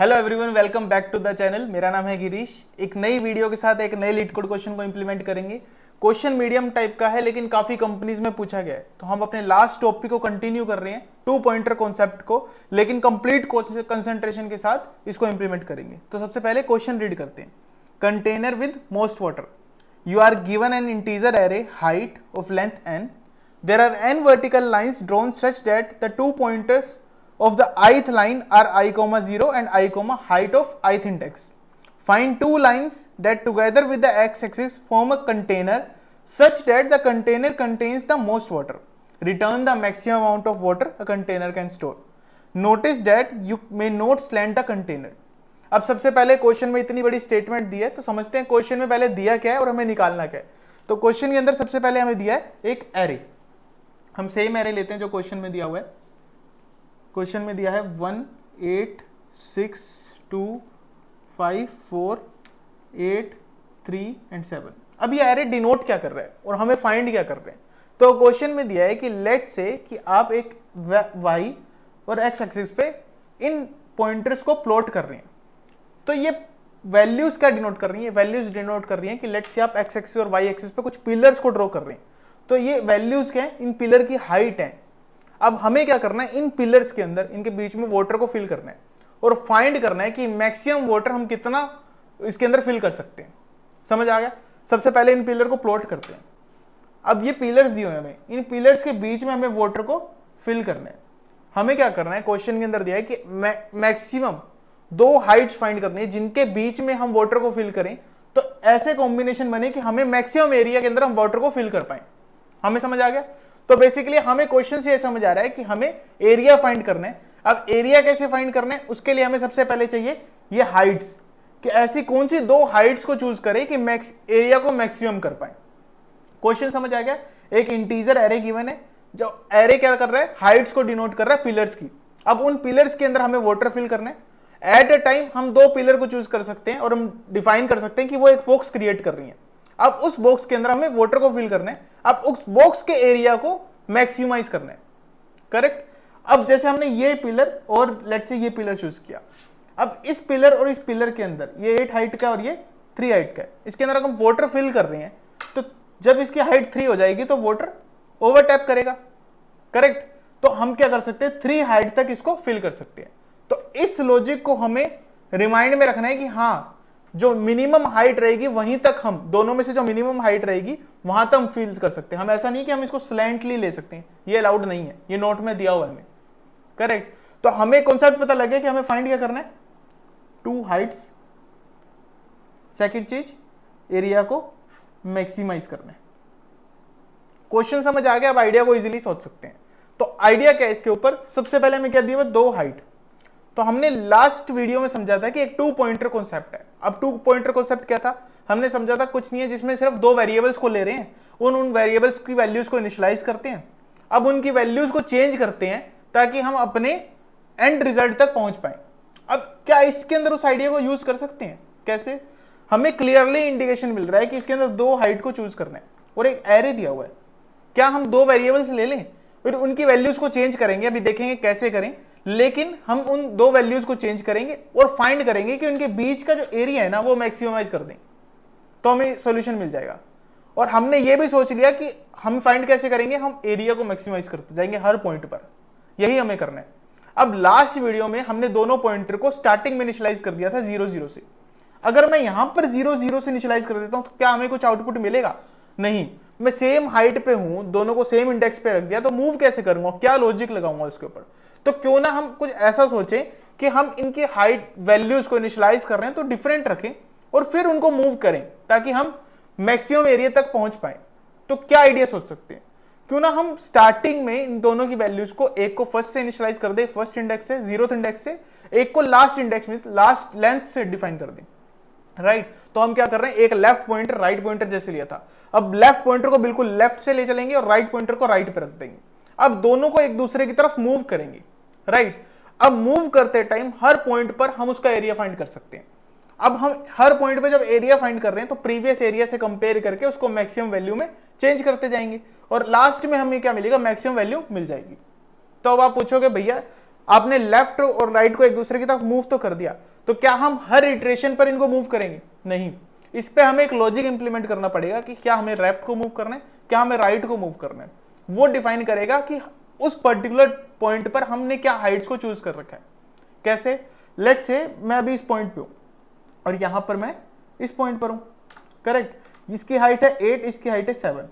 Hello everyone, welcome back to the channel. मेरा नाम है गिरीश। एक नई वीडियो के साथ एक नए लीड कोड क्वेश्चन को इंप्लीमेंट करेंगे। क्वेश्चन मीडियम टाइप का है लेकिन काफी कंपनीज में पूछा गया है, तो हम अपने लास्ट टॉपिक को कंटिन्यू कर रहे हैं, 2 पॉइंटर कॉन्सेप्ट को, लेकिन कंप्लीट कंसंट्रेशन के साथ इसको इंप्लीमेंट करेंगे। तो सबसे पहले क्वेश्चन रीड करते हैं। Container with most water, you are given an integer array height of length n. There are n vertical lines drawn such that the 2 pointers of the ith line are I, 0 and I, height of ith index. Find two lines that together with the x-axis form a container such that the container contains the most water. Return the maximum amount of water a container can store. Notice that you may not slant the container. अब सबसे पहले question में इतनी बड़ी statement दी है तो समझते हैं क्वेश्चन में पहले दिया क्या है और हमें निकालना क्या है। तो क्वेश्चन के अंदर सबसे पहले हमें दिया है एक एरे। हम सेम एरे लेते हैं जो क्वेश्चन में दिया हुआ है। क्वेश्चन में दिया है 1 8 6 2 5 4 8 3 एंड 7। अब ये एरे डिनोट क्या कर रहा है और हमें फाइंड क्या कर रहे हैं। तो क्वेश्चन में दिया है कि लेट से कि आप एक वाई और एक्स एक्सिस पे इन पॉइंटर्स को प्लॉट कर रहे हैं। तो ये वैल्यूज क्या डिनोट कर रही है? वैल्यूज डिनोट कर रही हैं कि लेट्स से आप एक्स एक्सिस और वाई एक्सिस पे कुछ पिलर्स को ड्रॉ कर रहे हैं। तो ये वैल्यूज क्या है? इन पिलर की हाइट है। अब हमें क्या करना है? इन पिलर्स के अंदर इनके बीच में वाटर को फिल करना है और फाइंड करना है कि मैक्सिमम वाटर हम कितना इसके अंदर फिल कर सकते हैं। समझ आ गया? सबसे पहले इन पिलर को प्लॉट करते हैं। अब ये पिलर्स दिए हुए हमें, इन पिलर्स के बीच में हमें वाटर को फिल करना है। हमें क्या करना है? क्वेश्चन के अंदर दिया है कि मैक्सिमम 2 हाइट्स फाइंड करनी है जिनके बीच में हम वाटर को फिल करें, तो ऐसे कॉम्बिनेशन बने कि हमें मैक्सिमम एरिया के अंदर हम वाटर को फिल कर पाए। हमें समझ आ गया? तो बेसिकली हमें क्वेश्चन से ये समझ आ रहा है कि हमें एरिया फाइंड करना है। अब एरिया कैसे फाइंड करना है? उसके लिए हमें सबसे पहले चाहिए ये हाइट्स, कि ऐसी कौन सी 2 हाइट्स को चूज करें कि मैक्स एरिया को मैक्सिमम कर पाए। क्वेश्चन समझ आ गया? एक इंटीजर एरे गिवन है, जो एरे क्या कर रहा है? हाइट्स को डिनोट कर रहा है पिलर्स की। अब उन पिलर्स के अंदर हमें वाटर फिल करना है। एट अ टाइम हम 2 पिलर को चूज कर सकते हैं और हम डिफाइन कर सकते हैं कि वो एक बॉक्स क्रिएट कर रही है। अब उस बॉक्स के अंदर हमें वाटर को फिल करना है। अब उस बॉक्स के एरिया को मैक्सिमाइज करना है। करेक्ट? अब जैसे हमने ये पिलर और लेट्स से ये पिलर चूज किया। अब इस पिलर और इस पिलर के अंदर ये 8 हाइट का और ये 3 हाइट का है, इसके अंदर हम वाटर फिल कर रहे हैं। तो जब इसकी हाइट 3 हो जाएगी तो वाटर ओवरटैप करेगा। करेक्ट? तो हम क्या कर सकते हैं? 3 हाइट तक इसको फिल कर सकते हैं। तो इस लॉजिक को हमें रिमाइंड में रखना है कि हाँ, जो मिनिमम हाइट रहेगी वहीं तक हम दोनों में से जो मिनिमम हाइट रहेगी वहां तक हम फिल कर सकते हैं। हम ऐसा नहीं कि हम इसको स्लैंटली ले सकते हैं, ये अलाउड नहीं है, ये नोट में दिया हुआ है हमें। करेक्ट? तो हमें कॉन्सेप्ट पता लगे कि हमें फाइंड क्या करना है? 2 हाइट्स। सेकंड चीज, एरिया को मैक्सिमाइज करना है। क्वेश्चन समझ आ गया? अब आइडिया को इजीली सोच सकते हैं। तो आइडिया क्या है इसके ऊपर? सबसे पहले हमें क्या दिया हुआ? 2 हाइट। तो हमने लास्ट वीडियो में समझा था कि एक 2 पॉइंटर कॉन्सेप्ट है। अब 2 पॉइंटर कॉन्सेप्ट क्या था? हमने समझा था कुछ नहीं है जिसमें सिर्फ 2 वेरिएबल्स को ले रहे हैं, उन वेरिएबल्स की वैल्यूज को इनिशियलाइज करते हैं। अब उनकी वैल्यूज को चेंज करते हैं ताकि हम अपने एंड रिजल्ट तक पहुंच पाए। अब क्या इसके अंदर उस आइडिया को यूज कर सकते हैं? कैसे? हमें क्लियरली इंडिकेशन मिल रहा है कि इसके अंदर 2 हाइट को चूज करना है और एक एरे दिया हुआ है। क्या हम 2 वेरिएबल्स ले लें फिर उनकी वैल्यूज को चेंज करेंगे? अभी देखेंगे कैसे करें, लेकिन हम उन 2 वैल्यूज को चेंज करेंगे और फाइंड करेंगे कि उनके बीच का जो एरिया है ना वो मैक्सिमाइज कर दें, तो हमें सॉल्यूशन मिल जाएगा। और हमने ये भी सोच लिया कि हम फाइंड कैसे करेंगे? हम एरिया को मैक्सिमाइज करते जाएंगे हर पॉइंट पर। यही हमें करना है। अब लास्ट वीडियो में हमने दोनों पॉइंटर को स्टार्टिंग में इनिशियलाइज कर दिया था 0 0 से। अगर मैं यहां पर 0 0 से इनिशियलाइज कर देता हूं तो क्या हमें कुछ आउटपुट मिलेगा? नहीं। मैं सेम हाइट पे हूं, दोनों को सेम इंडेक्स पे रख दिया, तो मूव कैसे करूंगा? क्या लॉजिक लगाऊंगा उसके ऊपर? तो क्यों ना हम कुछ ऐसा सोचें कि हम इनकी हाइट वैल्यूज को इनिशियलाइज कर रहे हैं तो डिफरेंट रखें और फिर उनको मूव करें ताकि हम मैक्सिमम एरिया तक पहुंच पाए। तो क्या आइडिया सोच सकते हैं? क्यों ना हम स्टार्टिंग में इन दोनों की वैल्यूज को, एक को फर्स्ट से इनिशियलाइज कर दे, फर्स्ट इंडेक्स से, 0th इंडेक्स से, एक को लास्ट इंडेक्स में लास्ट लेंथ से डिफाइन कर दें। राइट? तो हम क्या कर रहे हैं? एक लेफ्ट पॉइंटर राइट पॉइंटर जैसे लिया था, अब लेफ्ट पॉइंटर को बिल्कुल लेफ्ट से ले चलेंगे और राइट पॉइंटर को राइट पे रख देंगे। अब दोनों को एक दूसरे की तरफ मूव करेंगे। राइट? अब मूव करते टाइम हर पॉइंट पर हम उसका एरिया फाइंड कर सकते हैं। अब हम हर पॉइंट पे जब एरिया फाइंड कर रहे हैं तो प्रीवियस एरिया से कंपेयर करके उसको मैक्सिमम वैल्यू में चेंज करते जाएंगे और लास्ट में हमें क्या मिलेगा? मैक्सिमम वैल्यू मिल जाएगी। तो अब आप पूछोगे भैया आपने लेफ्ट और राइट को एक दूसरे की तरफ मूव तो कर दिया, तो क्या हम हर इटरेशन पर इनको मूव करेंगे? नहीं। इस पे हमें एक लॉजिक इंप्लीमेंट करना पड़ेगा कि क्या हमें लेफ्ट को मूव करना है, क्या हमें राइट को मूव करना है। वो डिफाइन करेगा कि उस पर्टिकुलर पॉइंट पर हमने क्या हाइट्स को चूज कर रखा है। कैसे? लेट्स से मैं अभी इस पॉइंट पे हूं और यहां पर मैं इस पॉइंट पर हूं, करेक्ट। इसकी हाइट है 8, इसकी हाइट है 7,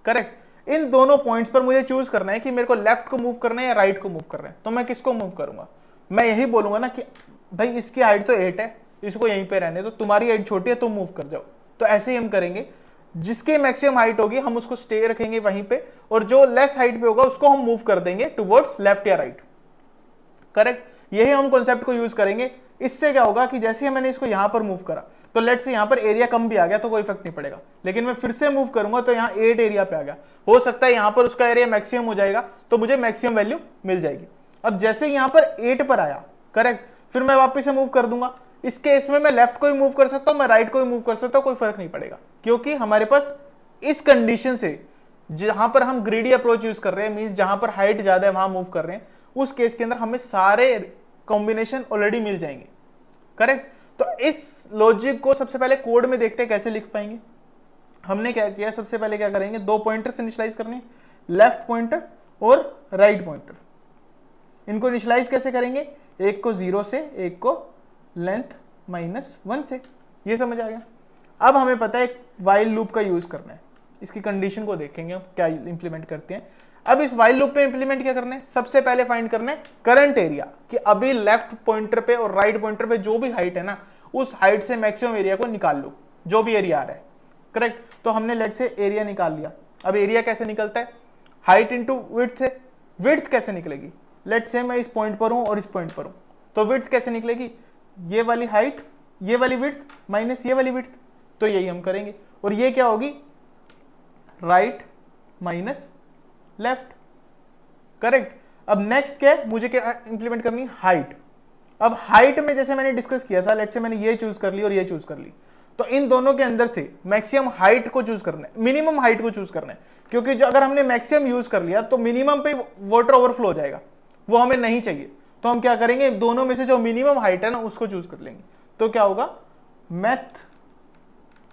करेक्ट। इन दोनों पॉइंट्स पर मुझे चूज करना है कि मेरे को लेफ्ट को मूव करना है या राइट को मूव करना है। तो मैं किसको मूव करूंगा? मैं यही बोलूंगा ना कि भाई इसकी हाइट तो 8 है, इसको यहीं पे रहने दो, तुम्हारी हाइट छोटी है, तुम मूव कर जाओ। तो ऐसे ही हम करेंगे, जिसकी मैक्सिमम हाइट होगी हम उसको स्टे रखेंगे वहीं पे, और जो लेस हाइट पे होगा उसको हम मूव कर देंगे टुवर्ड्स लेफ्ट या राइट, करेक्ट। यही हम कॉन्सेप्ट को यूज करेंगे। इससे क्या होगा कि जैसे ही मैंने इसको यहां पर मूव करा, तो लेट्स से यहां पर एरिया कम भी आ गया तो कोई इफेक्ट नहीं पड़ेगा, लेकिन मैं फिर से मूव करूंगा तो यहाँ 8 एरिया पे आ गया, हो सकता है यहां पर उसका एरिया मैक्सिमम हो जाएगा, तो मुझे मैक्सिमम वैल्यू मिल जाएगी। अब जैसे यहां पर 8 पर आया, करेक्ट, फिर मैं वापस से मूव कर दूंगा। इस केस में मैं लेफ्ट को ही मूव कर सकता हूं, मैं राइट को ही मूव कर सकता हूं, कोई फर्क नहीं पड़ेगा, क्योंकि हमारे पास इस कंडीशन से जहां पर हम ग्रीडी अप्रोच यूज कर रहे हैं, मींस जहां पर हाइट ज्यादा है वहां मूव कर रहे हैं, उस केस के अंदर हमें सारे कॉम्बिनेशन ऑलरेडी मिल जाएंगे, करेक्ट। तो इस लॉजिक को सबसे पहले कोड में देखते हैं कैसे लिख पाएंगे। हमने क्या किया, सबसे पहले क्या करेंगे, 2 पॉइंटर्स इनिशियलाइज करने, लेफ्ट पॉइंटर और राइट पॉइंटर। इनको इनिशियलाइज कैसे करेंगे? एक को 0 से, एक को लेंथ -1 से। ये समझ आ गया। अब हमें पता है वाइल लूप का यूज करना है। इसकी कंडीशन को देखेंगे क्या इंप्लीमेंट करते हैं। अब इस वाइल लूप पे इंप्लीमेंट क्या करना है? सबसे पहले फाइंड करना है करंट एरिया, कि अभी लेफ्ट पॉइंटर पे और राइट पॉइंटर पे जो भी हाइट है ना, उस हाइट से मैक्सिमम एरिया को निकाल लो, जो भी एरिया आ रहा है, करेक्ट। तो हमने लेट से एरिया निकाल लिया। अब एरिया कैसे निकलता है? हाइट इंटू विड्थ से। विड्थ कैसे निकलेगी? लेट से मैं इस पॉइंट पर हूं और इस पॉइंट पर हूं, तो विड्थ कैसे निकलेगी? ये वाली हाइट, ये वाली विड्थ माइनस ये वाली विड्थ। तो यही हम करेंगे, और ये क्या होगी? Right minus left, correct. अब नेक्स्ट क्या है, मुझे क्या इंप्लीमेंट करनी है? हाइट। अब हाइट में जैसे मैंने डिस्कस किया था, लेट्स से मैंने ये चूज कर ली और ये चूज कर ली, तो इन दोनों के अंदर से मैक्सिमम हाइट को चूज करना है, मिनिमम हाइट को चूज करना है, क्योंकि जो अगर हमने मैक्सिमम यूज कर लिया तो मिनिमम पे वाटर ओवरफ्लो हो जाएगा, वो हमें नहीं चाहिए। तो हम क्या करेंगे, दोनों में से जो मिनिमम हाइट है ना उसको चूज कर लेंगे। तो क्या होगा, मैथ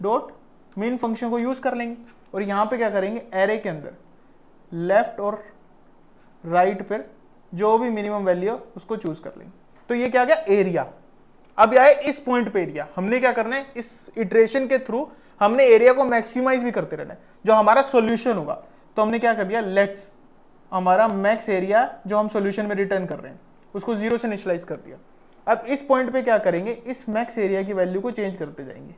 डॉट मेन फंक्शन को यूज कर लेंगे, और यहां पे क्या करेंगे, एरे के अंदर लेफ्ट और राइट पर जो भी मिनिमम वैल्यू है उसको चूज कर लेंगे। तो ये क्या गया, एरिया। अब आए इस पॉइंट पे एरिया, हमने क्या करना है, इस इटरेशन के थ्रू हमने एरिया को मैक्सिमाइज भी करते रहना है, जो हमारा सॉल्यूशन होगा। तो हमने क्या कर दिया, लेट्स हमारा मैक्स एरिया जो हम सॉल्यूशन में रिटर्न कर रहे हैं उसको 0 से इनिशियलाइज कर दिया। अब इस पॉइंट पे क्या करेंगे, इस मैक्स एरिया की वैल्यू को चेंज करते जाएंगे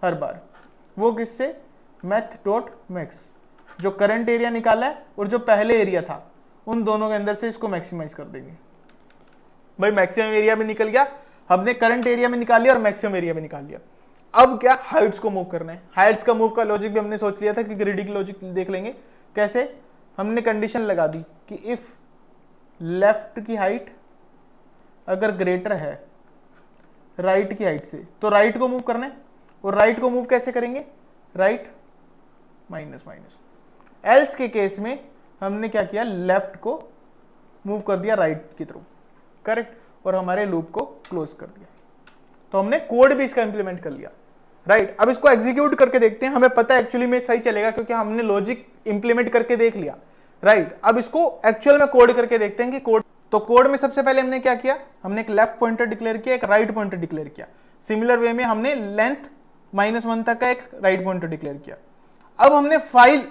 हर बार। वो किससे, मैथ डॉट मैक्स, जो करंट एरिया निकाला है और जो पहले एरिया था उन दोनों के अंदर से इसको मैक्सिमाइज कर देंगे। भाई मैक्सिमम एरिया भी निकल गया, हमने करंट एरिया में निकाल लिया और मैक्सिमम एरिया में निकाल लिया। अब क्या, हाइट्स को मूव करना है। हाइट्स का मूव का लॉजिक भी हमने सोच लिया था कि ग्रीडी की लॉजिक देख लेंगे कैसे। हमने कंडीशन लगा दी कि इफ लेफ्ट की हाइट अगर ग्रेटर है राइट की हाइट से, तो राइट को मूव करना है। और राइट को मूव कैसे करेंगे, राइट माइनस माइनस। एल्स के केस में हमने क्या किया, लेफ्ट को मूव कर दिया राइट की तरफ, करेक्ट, और हमारे लूप को क्लोज कर दिया। तो हमने कोड भी इसका इंप्लीमेंट कर लिया, राइट। अब इसको एग्जीक्यूट करके देखते हैं, हमें पता है एक्चुअली में सही चलेगा क्योंकि हमने लॉजिक इंप्लीमेंट करके देख लिया, राइट। अब इसको एक्चुअल में कोड करके देखते हैं कि कोड। तो कोड में सबसे पहले हमने क्या किया, हमने एक लेफ्ट पॉइंटर डिक्लेयर किया, एक राइट पॉइंटर डिक्लेयर किया। सिमिलर वे में हमने लेंथ -1 तक का एक राइट पॉइंटर डिक्लेयर किया। अब हमने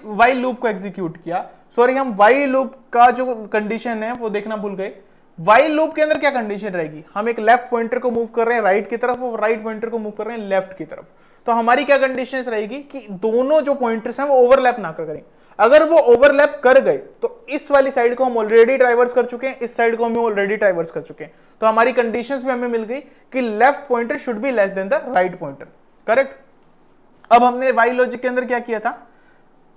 वाइल लूप को एग्जीक्यूट किया। सॉरी, हम वाइल लूप का जो कंडीशन है वो देखना भूल गए। वाइल लूप के अंदर क्या कंडीशन रहेगी, हम एक लेफ्ट पॉइंटर को मूव कर रहे हैं राइट की तरफ और राइट पॉइंटर को मूव कर रहे हैं लेफ्ट की तरफ। तो हमारी क्या कंडीशन रहेगी कि दोनों जो पॉइंटर्स हैं वो ओवरलैप ना करें। अगर वो ओवरलैप कर गए तो इस वाली साइड को हम ऑलरेडी ट्राइवर्स कर चुके हैं, इस साइड को हम ऑलरेडी ट्राइवर्स कर चुके हैं। तो हमारी कंडीशंस में हमें मिल गई कि left pointer should be less than the write pointer, correct. अब हमने वाइल लॉजिक के अंदर क्या किया था,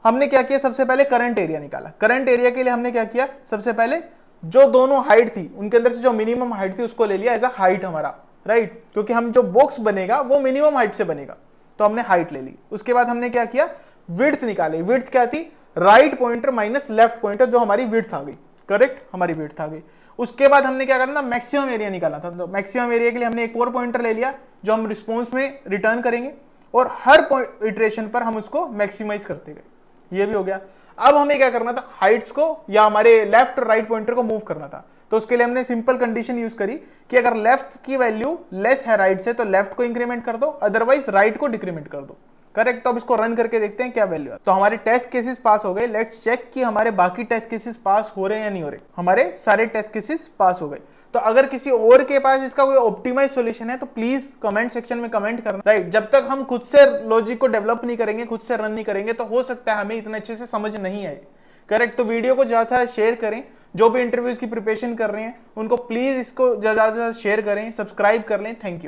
हमने क्या किया, सबसे पहले करंट एरिया निकाला। करंट एरिया के लिए हमने क्या किया, सबसे पहले जो दोनों हाइट थी उनके अंदर से जो मिनिमम हाइट थी उसको ले लिया एज अ हाइट हमारा, राइट, क्योंकि हम जो बॉक्स बनेगा वो मिनिमम हाइट से बनेगा, तो हमने हाइट ले ली। उसके बाद हमने क्या किया, विड्थ निकाली। विड्थ क्या थी, write pointer minus left pointer, जो हमारी विड्थ आ गई, करेक्ट, हमारी विड्थ आ गई। उसके बाद हमने क्या करना था, मैक्सिमम एरिया निकालना था। तो मैक्सिमम एरिया के लिए हमने एक और पॉइंटर ले लिया जो हम रिस्पॉन्स में रिटर्न करेंगे और हर इटरेशन पर हम उसको मैक्सिमाइज करते गए। ये भी हो गया। अब हमें क्या करना था, हाइट्स को या हमारे लेफ्ट और राइट पॉइंटर को मूव करना था। तो उसके लिए हमने सिंपल कंडीशन यूज करी कि अगर लेफ्ट की वैल्यू लेस है राइट से तो लेफ्ट को इंक्रीमेंट कर दो, अदरवाइज राइट को डिक्रीमेंट कर दो। करेक्ट। तो अब इसको रन करके देखते हैं क्या वैल्यू है। तो हमारे टेस्ट केसेस पास हो गए। लेट्स चेक कि हमारे बाकी टेस्ट केसेस पास हो रहे हैं या नहीं हो रहे। हमारे सारे टेस्ट केसेस पास हो गए। तो अगर किसी और के पास इसका कोई ऑप्टिमाइज सॉल्यूशन है तो प्लीज कमेंट सेक्शन में कमेंट करना। राइट। जब तक हम खुद से लॉजिक को डेवलप नहीं करेंगे, खुद से रन नहीं करेंगे, तो हो सकता है हमें इतने अच्छे से समझ नहीं आए। करेक्ट। तो वीडियो को ज्यादा से ज्यादा शेयर करें। जो भी इंटरव्यूज की प्रिपरेशन कर रहे हैं उनको प्लीज इसको ज्यादा से ज्यादा शेयर करें, सब्सक्राइब कर लें। Thank you.